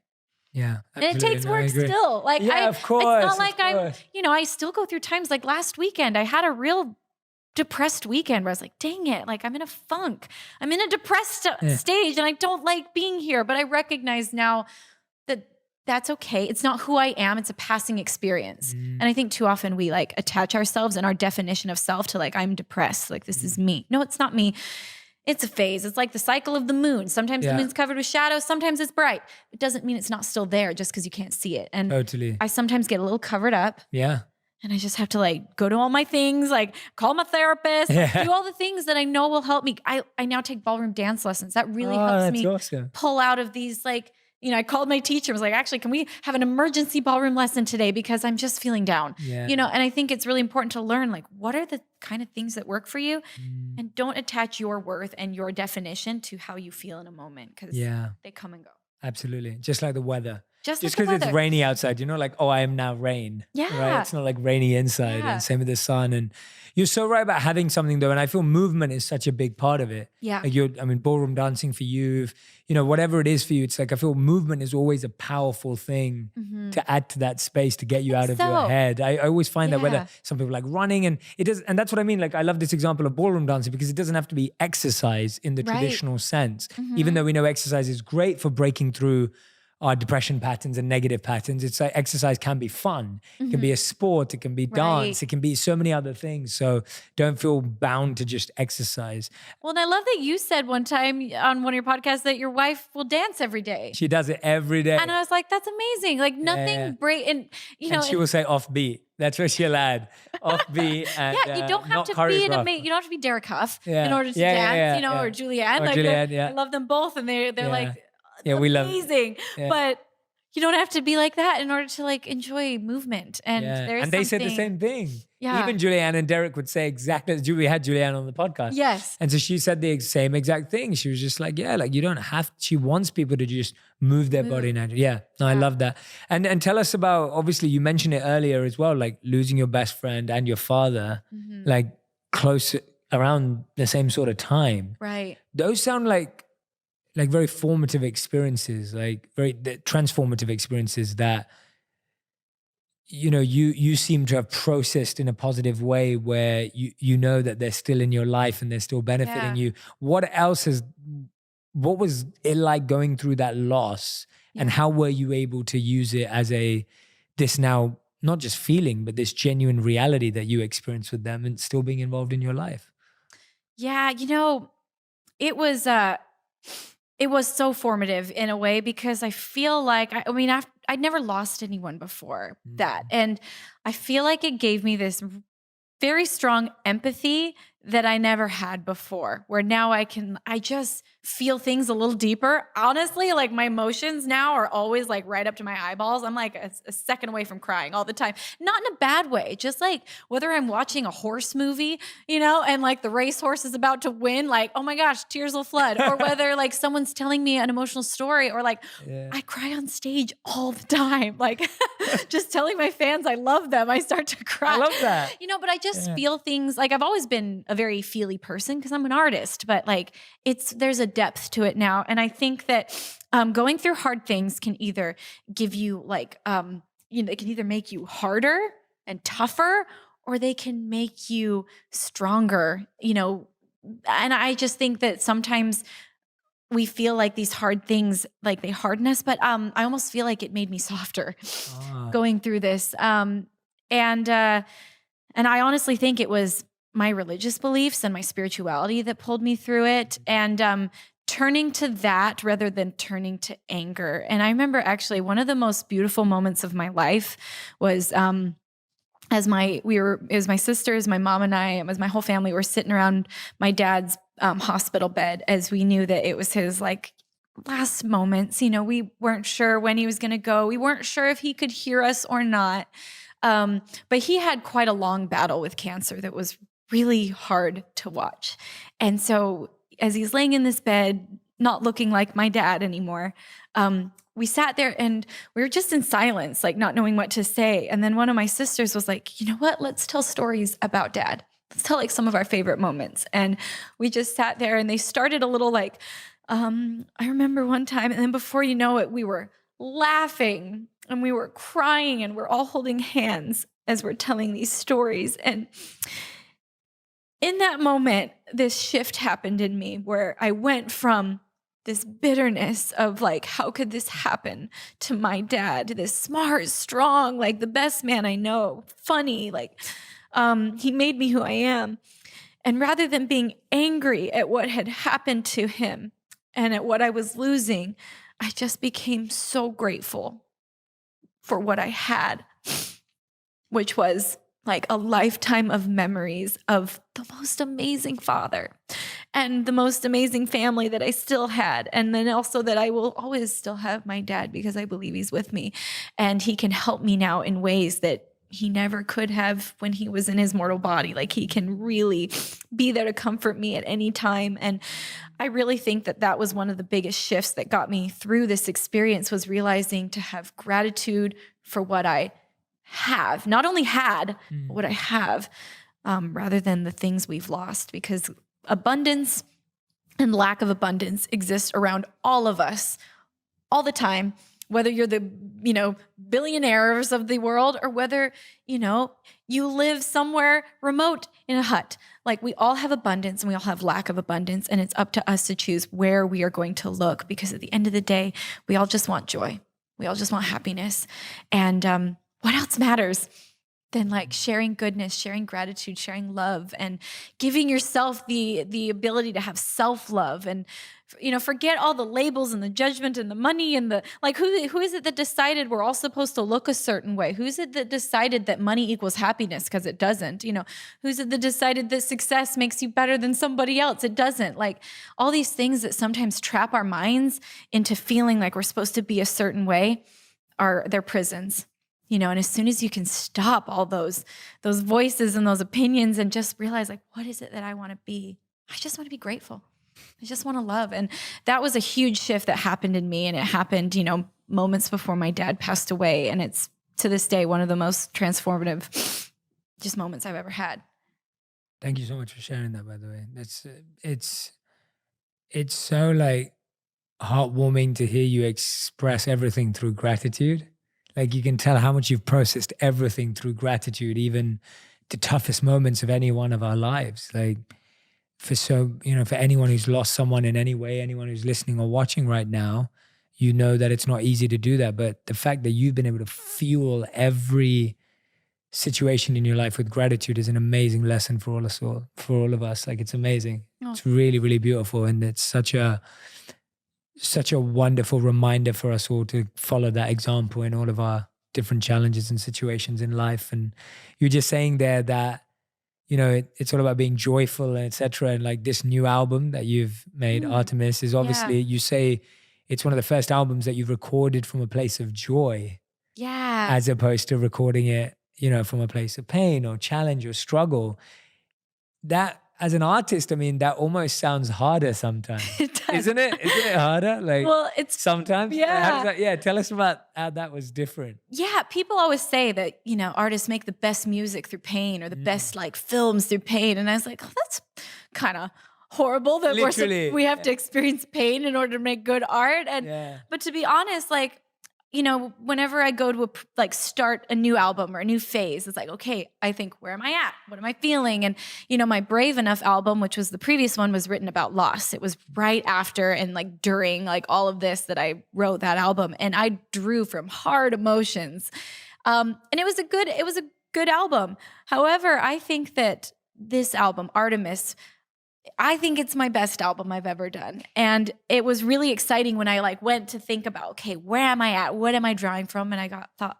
Yeah. And it takes work still. Like, of course. It's not like I still go through times like last weekend. I had a real depressed weekend where I was like, dang it. Like, I'm in a funk. I'm in a depressed stage and I don't like being here. But I recognize now that that's okay. It's not who I am. It's a passing experience. And I think too often we like attach ourselves and our definition of self to like, I'm depressed. Like, this is me. No, it's not me. It's a phase. It's like the cycle of the moon. Sometimes the moon's covered with shadows. Sometimes it's bright. It doesn't mean it's not still there just because you can't see it. And totally. I sometimes get a little covered up. Yeah. And I just have to like go to all my things, like call my therapist, do all the things that I know will help me. I now take ballroom dance lessons. That really helps me pull out of these like, I called my teacher and was like, actually, can we have an emergency ballroom lesson today? Because I'm just feeling down, and I think it's really important to learn like, what are the kind of things that work for you? And don't attach your worth and your definition to how you feel in a moment, because they come and go. Absolutely. Just like the weather. Just Just like the because it's weather. rainy outside, you're not like, oh, I am now rain. Yeah. Right? It's not like rainy inside. Yeah. And same with the sun. And you're so right about having something though. And I feel movement is such a big part of it. Yeah. Like ballroom dancing for you, whatever it is for you, it's like, I feel movement is always a powerful thing to add to that space to get you out of your head. I always find that whether some people like running and it does, and that's what I mean. Like I love this example of ballroom dancing because it doesn't have to be exercise in the traditional sense, even though we know exercise is great for breaking through our depression patterns and negative patterns. It's like exercise can be fun. It can be a sport. It can be dance. It can be so many other things. So don't feel bound to just exercise. Well, and I love that you said one time on one of your podcasts that your wife will dance every day. She does it every day. And I was like, that's amazing. Like nothing break. And and she will say offbeat. That's what she'll add. Offbeat. And, you don't have to be you don't have to be Derek Huff in order to dance, or Julianne. Or like Julianne, I love them both. And they're like, yeah, we love amazing. But you don't have to be like that in order to like enjoy movement. And there's they said the same thing. Yeah. Even Julianne and Derek would say exactly. We had Julianne on the podcast. Yes. And so she said the same exact thing. She was just like, you don't have. She wants people to just move their body naturally. Yeah. No, I love that. And tell us about. Obviously, you mentioned it earlier as well. Like losing your best friend and your father, like close around the same sort of time. Right. Those sound like very formative experiences, like very transformative experiences that, you seem to have processed in a positive way where you know that they're still in your life and they're still benefiting you. What was it like going through that loss and how were you able to use it as this now, not just feeling, but this genuine reality that you experience with them and still being involved in your life? Yeah. It was so formative in a way because I feel like, I'd never lost anyone before that. And I feel like it gave me this very strong empathy that I never had before, where now I just feel things a little deeper. Honestly, like my emotions now are always like right up to my eyeballs. I'm like a second away from crying all the time. Not in a bad way, just like whether I'm watching a horse movie, and like the racehorse is about to win, like, oh my gosh, tears will flood. Or whether like someone's telling me an emotional story or like I cry on stage all the time. Like just telling my fans I love them, I start to cry. I love that. But I just feel things like I've always been a very feely person because I'm an artist, but like there's a depth to it now. And I think that going through hard things can either give you like, it can either make you harder and tougher, or they can make you stronger, and I just think that sometimes we feel like these hard things, like they harden us, but I almost feel like it made me softer going through this. And I honestly think it was my religious beliefs and my spirituality that pulled me through it, and turning to that rather than turning to anger. And I remember actually one of the most beautiful moments of my life was it was my sisters, my mom and I, it was my whole family were sitting around my dad's hospital bed as we knew that it was his like last moments. We weren't sure when he was going to go. We weren't sure if he could hear us or not. But he had quite a long battle with cancer that was really hard to watch. And so as he's laying in this bed, not looking like my dad anymore, we sat there and we were just in silence, like not knowing what to say. And then one of my sisters was like, you know what? Let's tell stories about dad. Let's tell like some of our favorite moments. And we just sat there and they started a little like, I remember one time, and then before you know it, we were laughing and we were crying and we're all holding hands as we're telling these stories. And in that moment, this shift happened in me where I went from this bitterness of like, how could this happen to my dad? This smart, strong, like the best man I know, funny, like he made me who I am. And rather than being angry at what had happened to him and at what I was losing, I just became so grateful for what I had, which was like a lifetime of memories of the most amazing father and the most amazing family that I still had. And then also that I will always still have my dad because I believe he's with me and he can help me now in ways that he never could have when he was in his mortal body. Like he can really be there to comfort me at any time. And I really think that that was one of the biggest shifts that got me through this experience, was realizing to have gratitude for what I have, not only had, but what I have, rather than the things we've lost, because abundance and lack of abundance exists around all of us all the time, whether you're the, billionaires of the world, or whether, you live somewhere remote in a hut. Like, we all have abundance and we all have lack of abundance, and it's up to us to choose where we are going to look, because at the end of the day, we all just want joy. We all just want happiness. And what else matters than like sharing goodness, sharing gratitude, sharing love, and giving yourself the ability to have self-love, and forget all the labels and the judgment and the money and the, like, who is it that decided we're all supposed to look a certain way? Who's it that decided that money equals happiness? Because it doesn't. Who's it that decided that success makes you better than somebody else? It doesn't. Like, all these things that sometimes trap our minds into feeling like we're supposed to be a certain way they're prisons. And as soon as you can stop all those voices and those opinions and just realize, like, what is it that I want to be? I just want to be grateful. I just want to love. And that was a huge shift that happened in me. And it happened, moments before my dad passed away. And it's, to this day, one of the most transformative just moments I've ever had. Thank you so much for sharing that, by the way. It's so like heartwarming to hear you express everything through gratitude. Like, you can tell how much you've processed everything through gratitude, even the toughest moments of any one of our lives. Like, for anyone who's lost someone in any way, anyone who's listening or watching right now, that it's not easy to do that. But the fact that you've been able to fuel every situation in your life with gratitude is an amazing lesson for all of us. Like, it's amazing. Oh. It's really, really beautiful. And it's such a wonderful reminder for us all to follow that example in all of our different challenges and situations in life. And you're just saying there that, it's all about being joyful, and et cetera. And like, this new album that you've made, Artemis, is obviously, you say it's one of the first albums that you've recorded from a place of joy. Yeah. As opposed to recording it, from a place of pain or challenge or struggle. That, as an artist, I mean, that almost sounds harder sometimes. It does. Isn't it? Isn't it harder? Like, well, it's sometimes. Yeah. Tell us about how that was different. Yeah. People always say that, artists make the best music through pain, or the best like films through pain. And I was like, oh, that's kind of horrible that we have to experience pain in order to make good art. And, but to be honest, like, whenever I go to start a new album or a new phase, it's like, okay, I think, where am I at? What am I feeling? And, my Brave Enough album, which was the previous one, was written about loss. It was right after and like during like all of this that I wrote that album, and I drew from hard emotions. And it was a good album. However, I think that this album, Artemis, I think it's my best album I've ever done. And it was really exciting when I went to think about, okay, where am I at? What am I drawing from? And I thought,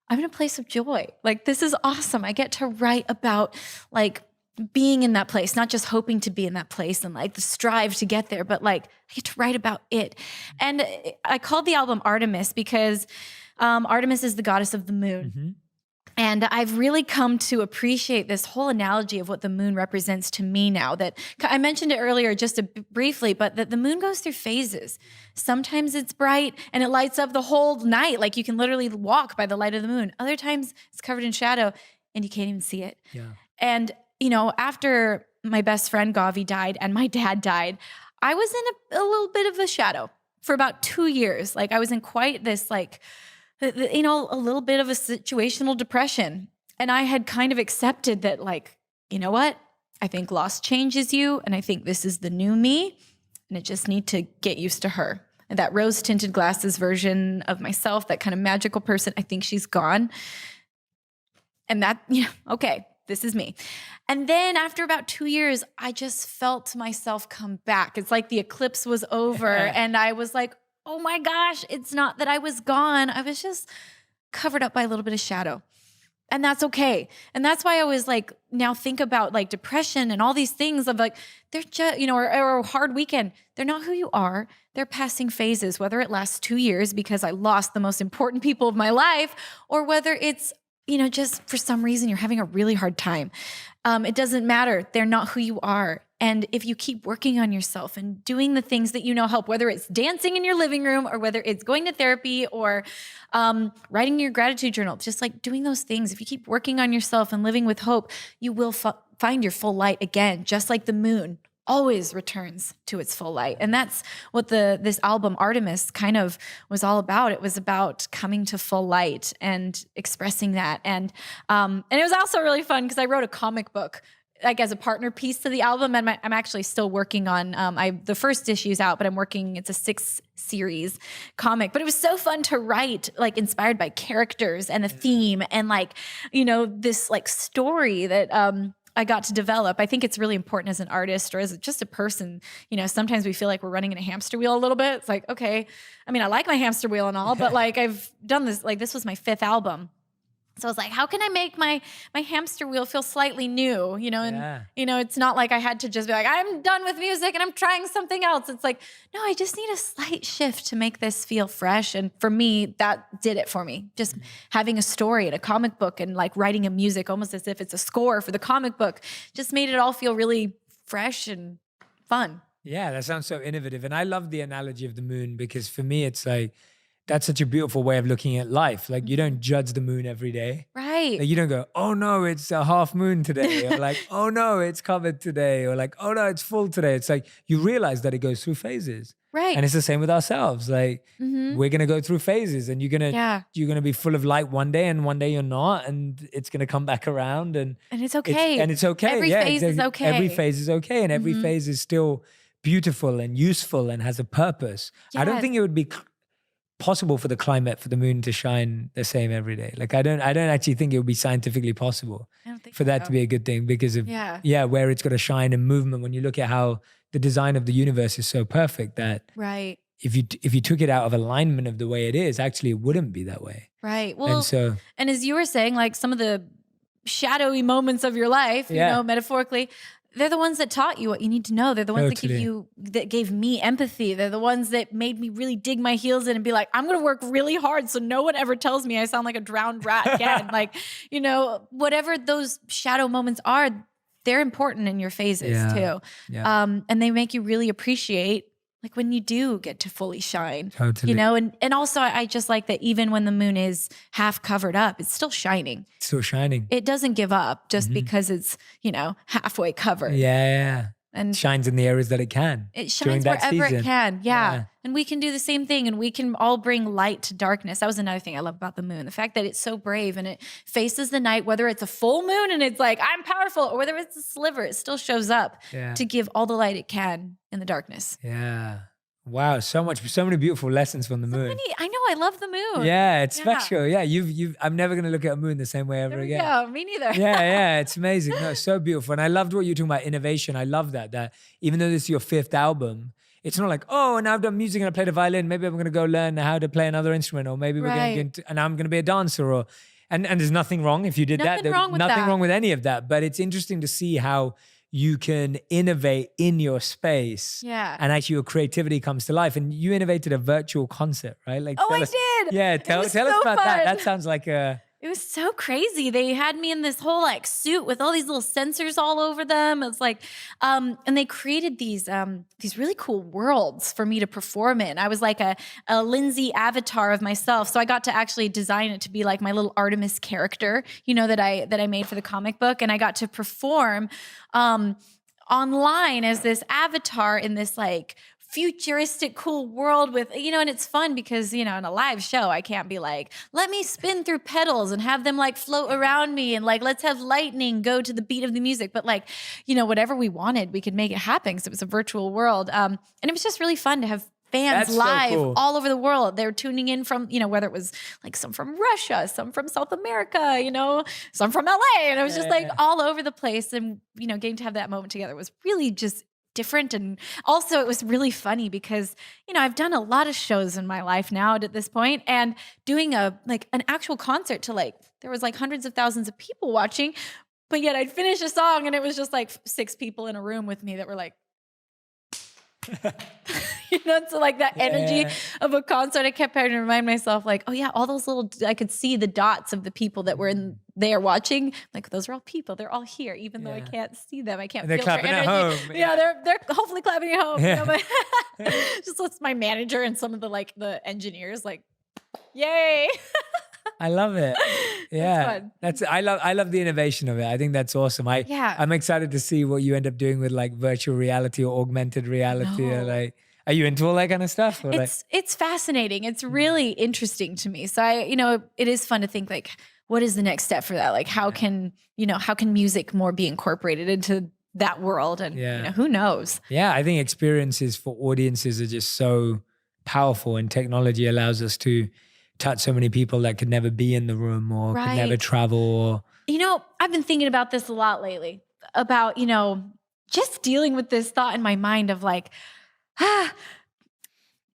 I'm in a place of joy. Like, this is awesome. I get to write about being in that place, not just hoping to be in that place and the strive to get there, but I get to write about it. And I called the album Artemis because Artemis is the goddess of the moon. Mm-hmm. And I've really come to appreciate this whole analogy of what the moon represents to me now. That I mentioned it earlier just briefly, but that the moon goes through phases. Sometimes it's bright and it lights up the whole night. Like, you can literally walk by the light of the moon. Other times it's covered in shadow and you can't even see it. Yeah. And, after my best friend Gavi died and my dad died, I was in a little bit of a shadow for about 2 years. Like, I was in quite this a little bit of a situational depression. And I had kind of accepted that, you know what? I think loss changes you. And I think this is the new me. And I just need to get used to her. And that rose-tinted glasses version of myself, that kind of magical person, I think she's gone. And that, okay, this is me. And then after about 2 years, I just felt myself come back. It's like the eclipse was over. And I was like, oh my gosh, it's not that I was gone. I was just covered up by a little bit of shadow. And that's okay. And that's why I always now think about depression and all these things of they're just, or a hard weekend. They're not who you are. They're passing phases, whether it lasts 2 years because I lost the most important people of my life, or whether it's just for some reason you're having a really hard time. It doesn't matter. They're not who you are. And if you keep working on yourself and doing the things that help, whether it's dancing in your living room or whether it's going to therapy or writing your gratitude journal, just like doing those things, if you keep working on yourself and living with hope, you will find your full light again, just like the moon always returns to its full light. And that's what this album Artemis kind of was all about. It was about coming to full light and expressing that. And it was also really fun because I wrote a comic book like as a partner piece to the album. And I'm actually still working on, the first issue's out, but it's a 6-series comic, but it was so fun to write, like inspired by characters and the theme and like, this like story that, I got to develop. I think it's really important as an artist or as just a person. Sometimes we feel like we're running in a hamster wheel a little bit. It's like, okay, I mean, I like my hamster wheel and all, but like I've done this, like this was my 5th album. So I was like, how can I make my hamster wheel feel slightly new? It's not like I had to just be like, I'm done with music and I'm trying something else. It's like, no, I just need a slight shift to make this feel fresh. And for me, that did it for me. Just having a story and a comic book and like writing a music almost as if it's a score for the comic book just made it all feel really fresh and fun. Yeah, that sounds so innovative. And I love the analogy of the moon because for me, it's like, that's such a beautiful way of looking at life. Like you don't judge the moon every day. Right. Like you don't go, oh no, it's a half moon today. Or like, oh no, it's covered today. Or like, oh no, it's full today. It's like, you realize that it goes through phases. Right. And it's the same with ourselves. Like we're going to go through phases and you're going to be full of light one day and one day you're not. And it's going to come back around and it's okay. It's okay. Every phase is okay. Every phase is okay. And every phase is still beautiful and useful and has a purpose. Yes. I don't think it would be possible for the climate for the moon to shine the same every day. Like I don't actually think it would be scientifically possible for that to be a good thing because of where it's got to shine and movement. When you look at how the design of the universe is so perfect that if you took it out of alignment of the way it is, actually it wouldn't be that way. Right. Well, and as you were saying, like some of the shadowy moments of your life, metaphorically, they're the ones that taught you what you need to know. They're the ones that gave me empathy. They're the ones that made me really dig my heels in and be like, I'm going to work really hard so no one ever tells me I sound like a drowned rat again. Like, whatever those shadow moments are, they're important in your phases too. Yeah. And they make you really appreciate like when you do get to fully shine, and also I just like that even when the moon is half covered up, it's still shining. It's still shining. It doesn't give up just because it's, halfway covered. Yeah. And shines in the areas that it can. It shines wherever it can. Yeah. And we can do the same thing and we can all bring light to darkness. That was another thing I love about the moon. The fact that it's so brave and it faces the night, whether it's a full moon and it's like, I'm powerful, or whether it's a sliver, it still shows up to give all the light it can in the darkness. Yeah. Wow, so many beautiful lessons from the moon. I know, I love the moon. Yeah, it's special. Yeah, I'm never gonna look at a moon the same way ever again. Yeah, me neither. yeah, it's amazing. No, it's so beautiful. And I loved what you were talking about, innovation. I love that even though this is your 5th album, it's not like, oh, now I've done music and I play the violin, maybe I'm gonna go learn how to play another instrument, or maybe we're gonna get into, and I'm gonna be a dancer, and there's nothing wrong if you did that. Nothing wrong with any of that. But it's interesting to see how you can innovate in your space. Yeah. And actually your creativity comes to life. And you innovated a virtual concert, right? Like, I did. Yeah, tell us about that. That sounds like it was so crazy. They had me in this whole like suit with all these little sensors all over them. It's like, and they created these really cool worlds for me to perform in. I was like a Lindsey avatar of myself. So I got to actually design it to be like my little Artemis character, that I made for the comic book. And I got to perform online as this avatar in this like futuristic cool world with, and it's fun because, in a live show, I can't be like, let me spin through pedals and have them like float around me and like, let's have lightning go to the beat of the music. But like, whatever we wanted, we could make it happen because it was a virtual world. And it was just really fun to have fans live all over the world. They're tuning in from, whether it was like some from Russia, some from South America, some from LA. And it was just like all over the place. And, getting to have that moment together was really just different. And also it was really funny because, I've done a lot of shows in my life now at this point, and doing an actual concert to like, there was like hundreds of thousands of people watching, but yet I'd finish a song and it was just like 6 people in a room with me that were like, So like that energy of a concert, I kept having to remind myself like, oh yeah, all those little, I could see the dots of the people that were in there watching. Like, those are all people. They're all here, even though I can't see them. I can't feel their energy. They're clapping at home. Yeah, they're hopefully clapping at home. But just lets my manager and some of the engineers like, yay. I love it. Yeah. I love the innovation of it. I think that's awesome. I'm excited to see what you end up doing with like virtual reality or augmented reality. Or like, are you into all that kind of stuff? Or it's fascinating. It's really interesting to me. So it is fun to think like, what is the next step for that? Like how can music more be incorporated into that world? And who knows? Yeah. I think experiences for audiences are just so powerful, and technology allows us to touch so many people that could never be in the room or could never travel. Or I've been thinking about this a lot lately about, just dealing with this thought in my mind of like,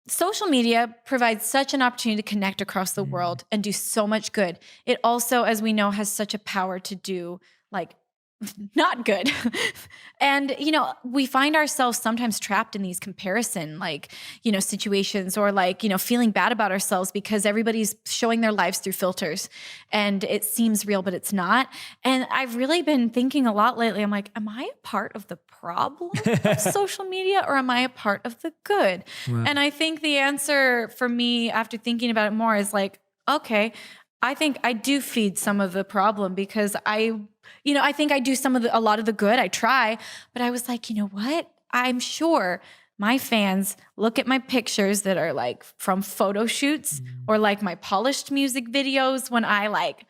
social media provides such an opportunity to connect across the world and do so much good. It also, as we know, has such a power to do like not good. And, we find ourselves sometimes trapped in these comparison, situations, or feeling bad about ourselves because everybody's showing their lives through filters and it seems real, but it's not. And I've really been thinking a lot lately. I'm like, am I a part of the problem of social media, or am I a part of the good? Wow. And I think the answer for me after thinking about it more is like, okay, I think I do feed some of the problem because I think I do a lot of the good. I try, but I was like, you know what? I'm sure my fans look at my pictures that are like from photo shoots or like my polished music videos when I like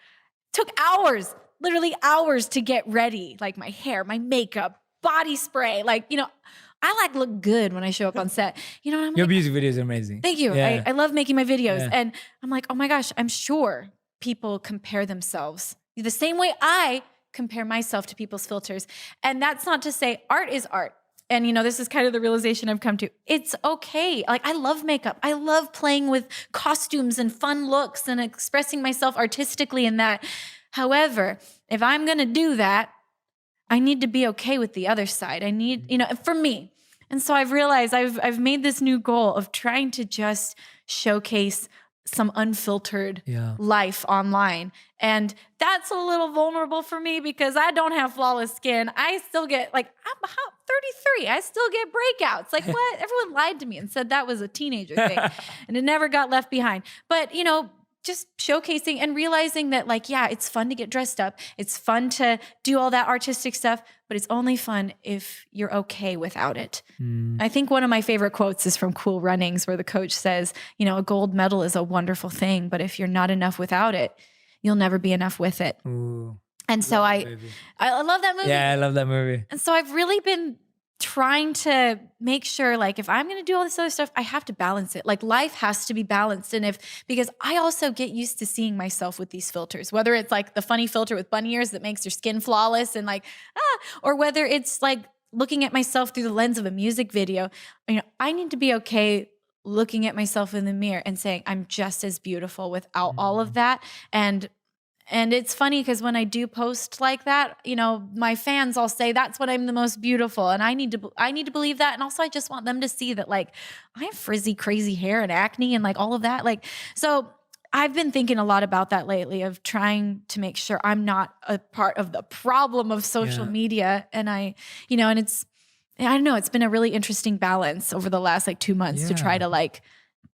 took hours, literally hours to get ready, like my hair, my makeup, body spray, I look good when I show up on set. Your music videos are amazing. Thank you. Yeah. I love making my videos. And I'm like, oh my gosh, I'm sure people compare themselves the same way I compare myself to people's filters. And that's not to say art is art. And, this is kind of the realization I've come to. It's okay. Like, I love makeup. I love playing with costumes and fun looks and expressing myself artistically in that. However, if I'm going to do that, I need to be okay with the other side. I need, for me. And so I've realized I've made this new goal of trying to just showcase some unfiltered life online. And that's a little vulnerable for me because I don't have flawless skin. I still get I'm 33. I still get breakouts. Like what? Everyone lied to me and said that was a teenager thing and it never got left behind. But, just showcasing and realizing that it's fun to get dressed up. It's fun to do all that artistic stuff, but it's only fun if you're okay without it. I think one of my favorite quotes is from Cool Runnings, where the coach says, a gold medal is a wonderful thing, but if you're not enough without it, you'll never be enough with it. Ooh, and so I love that movie. Yeah, I love that movie. And so I've really been trying to make sure, if I'm going to do all this other stuff, I have to balance it. Life has to be balanced. And because I also get used to seeing myself with these filters, whether it's the funny filter with bunny ears that makes your skin flawless and or whether it's looking at myself through the lens of a music video. I need to be okay looking at myself in the mirror and saying, I'm just as beautiful without all of that. And it's funny because when I do post like that, my fans all say that's when I'm the most beautiful. And I need to believe that. And also I just want them to see that I have frizzy, crazy hair and acne and all of that. So I've been thinking a lot about that lately, of trying to make sure I'm not a part of the problem of social media. And I don't know, it's been a really interesting balance over the last 2 months to try to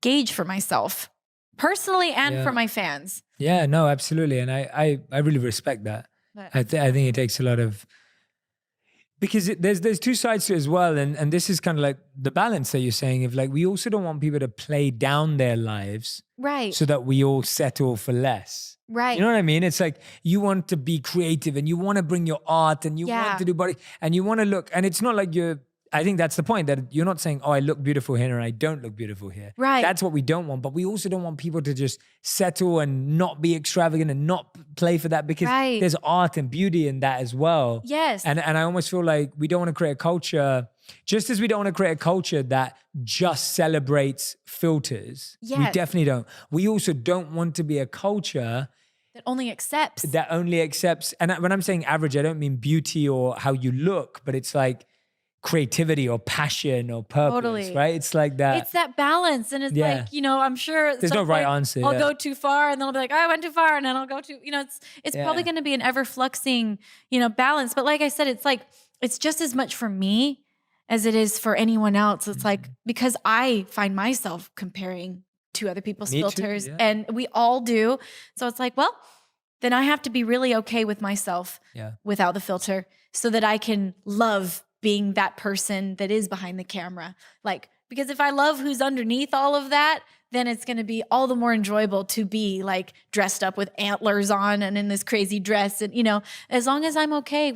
gauge for myself personally and for my fans. Yeah, no, absolutely. And I really respect that. I think it takes a lot of, because there's two sides to it as well. And this is kind of the balance that you're saying of we also don't want people to play down their lives. Right. So that we all settle for less. Right. You know what I mean? It's you want to be creative and you want to bring your art and you want to do body and you want to look, and it's not I think that's the point, that you're not saying, oh, I look beautiful here and I don't look beautiful here. Right. That's what we don't want. But we also don't want people to just settle and not be extravagant and not play for that, because there's art and beauty in that as well. Yes. And I almost feel we don't want to create a culture, just as we don't want to create a culture that just celebrates filters. Yes. We definitely don't. We also don't want to be a culture that only accepts. And when I'm saying average, I don't mean beauty or how you look, but it's creativity or passion or purpose, Totally. right? It's like that. It's that balance. And it's like, I'm sure at there's some no right point answer. I'll go too far and then I'll be like, oh, I went too far. And then I'll go too, it's probably going to be an ever fluxing, balance. But like I said, it's like, it's just as much for me as it is for anyone else. It's like, because I find myself comparing to other people's filters and we all do. So it's like, well, then I have to be really okay with myself without the filter so that I can love being that person that is behind the camera. Like, because if I love who's underneath all of that, then it's going to be all the more enjoyable to be like dressed up with antlers on and in this crazy dress. And, as long as I'm okay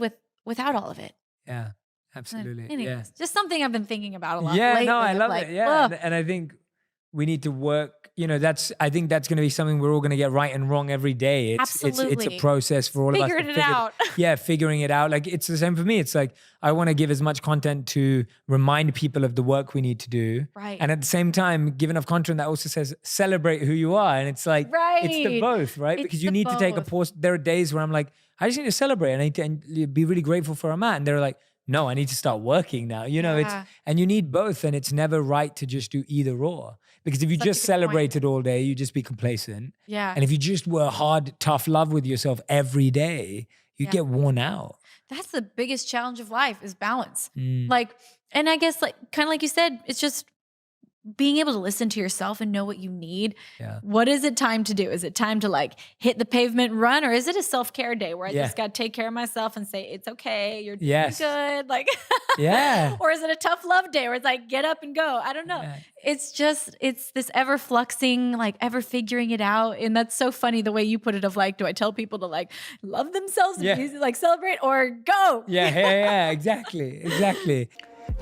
without all of it. Yeah, absolutely. Anyways, just something I've been thinking about a lot Yeah, lately. no, I love it. Yeah. And I think we need to work, I think that's going to be something we're all going to get right and wrong every day. It's a process for all of us. Figuring it out. Figuring it out. Like, it's the same for me. It's like, I want to give as much content to remind people of the work we need to do. Right. And at the same time, give enough content that also says, celebrate who you are. And it's like, it's the both, right? Because you need to take a pause. There are days where I'm like, I just need to celebrate and I need to be really grateful for Amat. And they're like, no, I need to start working now. And you need both. And it's never right to just do either or. Because if you just celebrated all day, you just be complacent. Yeah. And if you just were hard, tough love with yourself every day, you get worn out. That's the biggest challenge of life is balance. Like, and I guess kind of like you said, it's just being able to listen to yourself and know what you need. Yeah. What is it time to do? Is it time to hit the pavement and run? Or is it a self-care day where I just got to take care of myself and say, it's okay, you're doing good. Or is it a tough love day where it's like, get up and go? I don't know. Yeah. It's this ever fluxing, ever figuring it out. And that's so funny the way you put it of do I tell people to love themselves and celebrate or go? Yeah, exactly.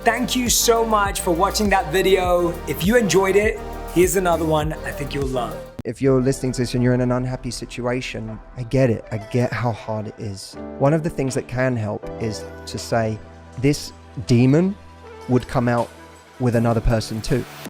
Thank you so much for watching that video. If you enjoyed it, here's another one I think you'll love. If you're listening to this and you're in an unhappy situation, I get it. I get how hard it is. One of the things that can help is to say, this demon would come out with another person too.